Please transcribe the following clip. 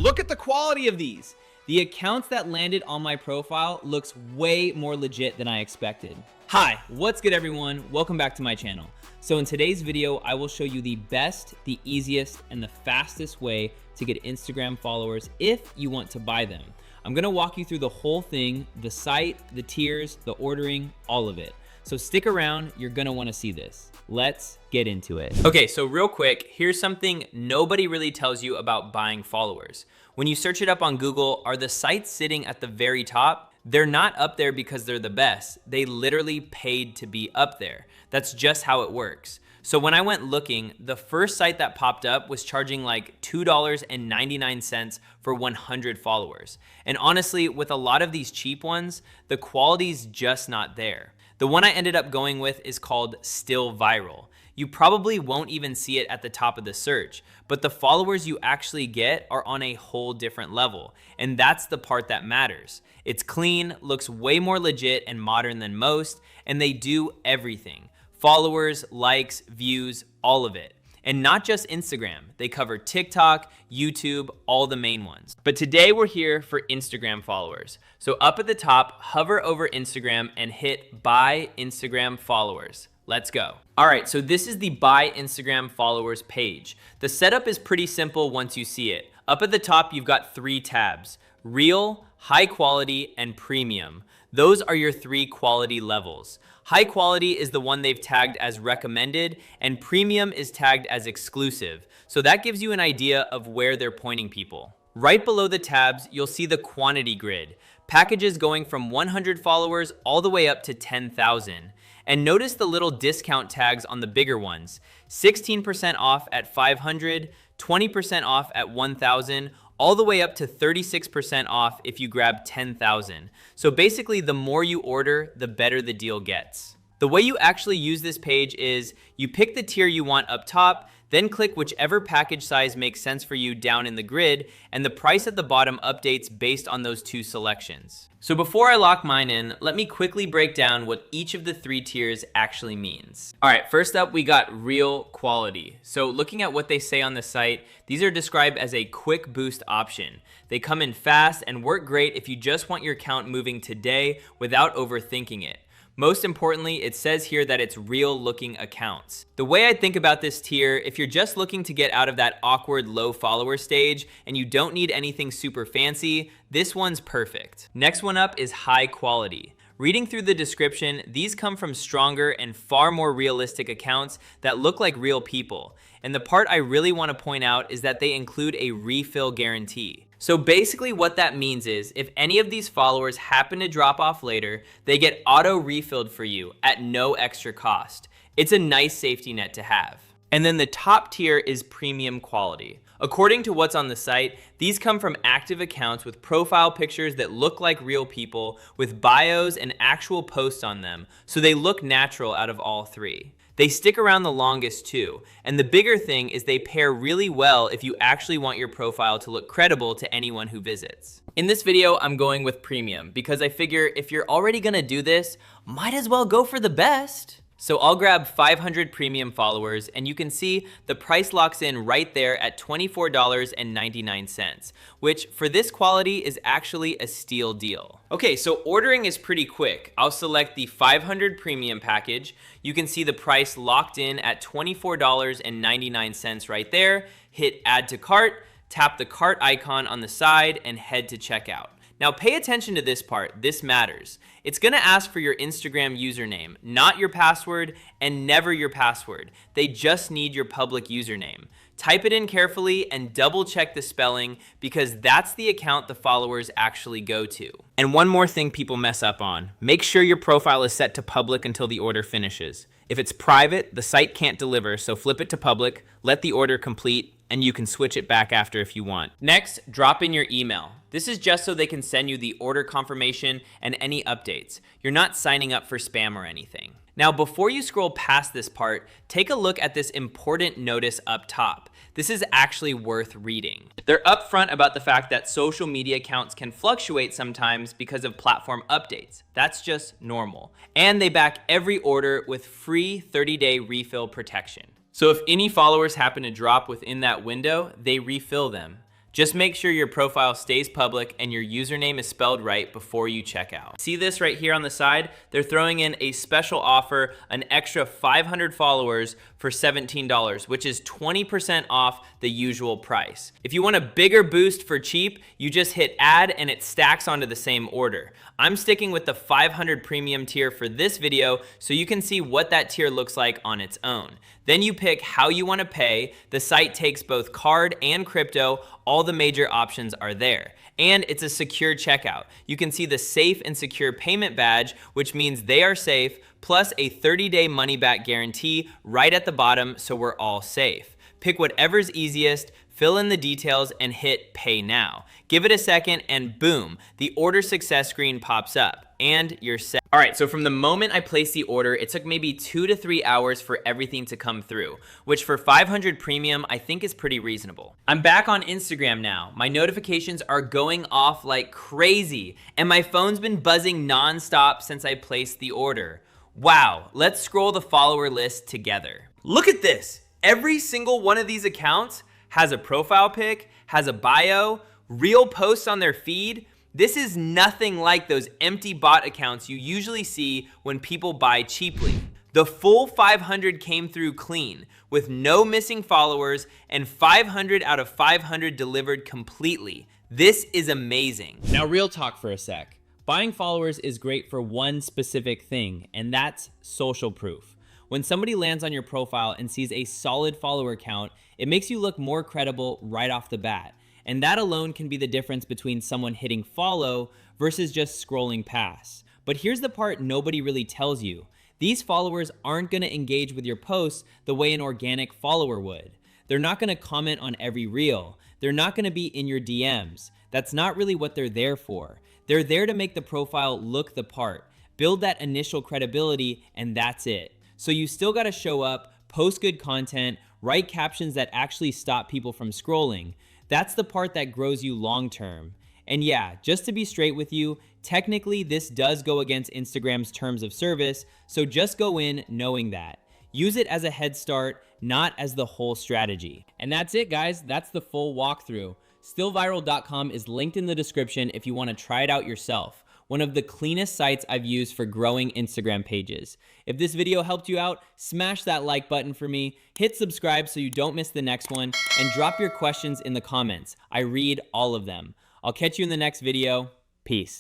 Look at the quality of these. The accounts that landed on my profile looks way more legit than I expected. Hi, what's good everyone? Welcome back to my channel. So in today's video, I will show you the best, the easiest, and the fastest way to get Instagram followers if you want to buy them. I'm gonna walk you through the whole thing, the site, the tiers, the ordering, all of it. So stick around, you're gonna wanna see this. Let's get into it. Okay, so real quick, here's something nobody really tells you about buying followers. When you search it up on Google, are the sites sitting at the very top? They're not up there because they're the best. They literally paid to be up there. That's just how it works. So when I went looking, the first site that popped up was charging like $2.99 for 100 followers. And honestly, with a lot of these cheap ones, the quality's just not there. The one I ended up going with is called StillViral. You probably won't even see it at the top of the search, but the followers you actually get are on a whole different level. And that's the part that matters. It's clean, looks way more legit and modern than most, and they do everything. Followers, likes, views, all of it. And not just Instagram, they cover TikTok, YouTube, all the main ones. But today we're here for Instagram followers. So up at the top, hover over Instagram and hit Buy Instagram Followers. Let's go. All right, so this is the Buy Instagram Followers page. The setup is pretty simple once you see it. Up at the top, you've got 3 tabs: Real, High Quality, and Premium. Those are your 3 quality levels. High quality is the one they've tagged as recommended, and premium is tagged as exclusive. So that gives you an idea of where they're pointing people. Right below the tabs, you'll see the quantity grid. Packages going from 100 followers all the way up to 10,000. And notice the little discount tags on the bigger ones. 16% off at 500, 20% off at 1,000, all the way up to 36% off if you grab 10,000. So basically, the more you order, the better the deal gets. The way you actually use this page is you pick the tier you want up top, then click whichever package size makes sense for you down in the grid, and the price at the bottom updates based on those 2 selections. So before I lock mine in, let me quickly break down what each of the 3 tiers actually means. All right, first up, we got real quality. So looking at what they say on the site, these are described as a quick boost option. They come in fast and work great if you just want your account moving today without overthinking it. Most importantly, it says here that it's real looking accounts. The way I think about this tier, if you're just looking to get out of that awkward low follower stage and you don't need anything super fancy, this one's perfect. Next one up is high quality. Reading through the description, these come from stronger and far more realistic accounts that look like real people. And the part I really want to point out is that they include a refill guarantee. So basically what that means is if any of these followers happen to drop off later, they get auto refilled for you at no extra cost. It's a nice safety net to have. And then the top tier is premium quality. According to what's on the site, these come from active accounts with profile pictures that look like real people with bios and actual posts on them, so they look natural out of all 3. They stick around the longest too, and the bigger thing is they pair really well if you actually want your profile to look credible to anyone who visits. In this video, I'm going with premium because I figure if you're already gonna do this, might as well go for the best. So I'll grab 500 premium followers, and you can see the price locks in right there at $24.99, which for this quality is actually a steal deal. Okay, so ordering is pretty quick. I'll select the 500 premium package. You can see the price locked in at $24.99 right there. Hit add to cart, tap the cart icon on the side, and head to checkout. Now pay attention to this part, this matters. It's gonna ask for your Instagram username, not your password, and never your password. They just need your public username. Type it in carefully and double check the spelling because that's the account the followers actually go to. And one more thing people mess up on, make sure your profile is set to public until the order finishes. If it's private, the site can't deliver, so flip it to public, let the order complete, and you can switch it back after if you want. Next, drop in your email. This is just so they can send you the order confirmation and any updates. You're not signing up for spam or anything. Now, before you scroll past this part, take a look at this important notice up top. This is actually worth reading. They're upfront about the fact that social media accounts can fluctuate sometimes because of platform updates. That's just normal. And they back every order with free 30-day refill protection. So if any followers happen to drop within that window, they refill them. Just make sure your profile stays public and your username is spelled right before you check out. See this right here on the side? They're throwing in a special offer, an extra 500 followers for $17, which is 20% off the usual price. If you want a bigger boost for cheap, you just hit add and it stacks onto the same order. I'm sticking with the 500 premium tier for this video so you can see what that tier looks like on its own. Then you pick how you want to pay. The site takes both card and crypto. All the major options are there. And it's a secure checkout. You can see the safe and secure payment badge, which means they are safe, plus a 30-day money-back guarantee right at the bottom, so we're all safe. Pick whatever's easiest, fill in the details, and hit pay now. Give it a second and boom, the order success screen pops up and you're set. All right, so from the moment I placed the order, it took maybe 2 to 3 hours for everything to come through, which for 500 premium, I think is pretty reasonable. I'm back on Instagram now. My notifications are going off like crazy, and my phone's been buzzing nonstop since I placed the order. Wow, let's scroll the follower list together. Look at this. Every single one of these accounts has a profile pic, has a bio, real posts on their feed. This is nothing like those empty bot accounts you usually see when people buy cheaply. The full 500 came through clean, with no missing followers, and 500 out of 500 delivered completely. This is amazing. Now real talk for a sec. Buying followers is great for one specific thing, and that's social proof. When somebody lands on your profile and sees a solid follower count, it makes you look more credible right off the bat. And that alone can be the difference between someone hitting follow versus just scrolling past. But here's the part nobody really tells you. These followers aren't gonna engage with your posts the way an organic follower would. They're not gonna comment on every reel. They're not gonna be in your DMs. That's not really what they're there for. They're there to make the profile look the part, build that initial credibility, and that's it. So you still gotta show up, post good content, write captions that actually stop people from scrolling. That's the part that grows you long term. And yeah, just to be straight with you, technically this does go against Instagram's terms of service, so just go in knowing that. Use it as a head start, not as the whole strategy. And that's it, guys. That's the full walkthrough. StillViral.com is linked in the description if you want to try it out yourself. One of the cleanest sites I've used for growing Instagram pages. If this video helped you out, smash that like button for me, hit subscribe so you don't miss the next one, and drop your questions in the comments. I read all of them. I'll catch you in the next video. Peace.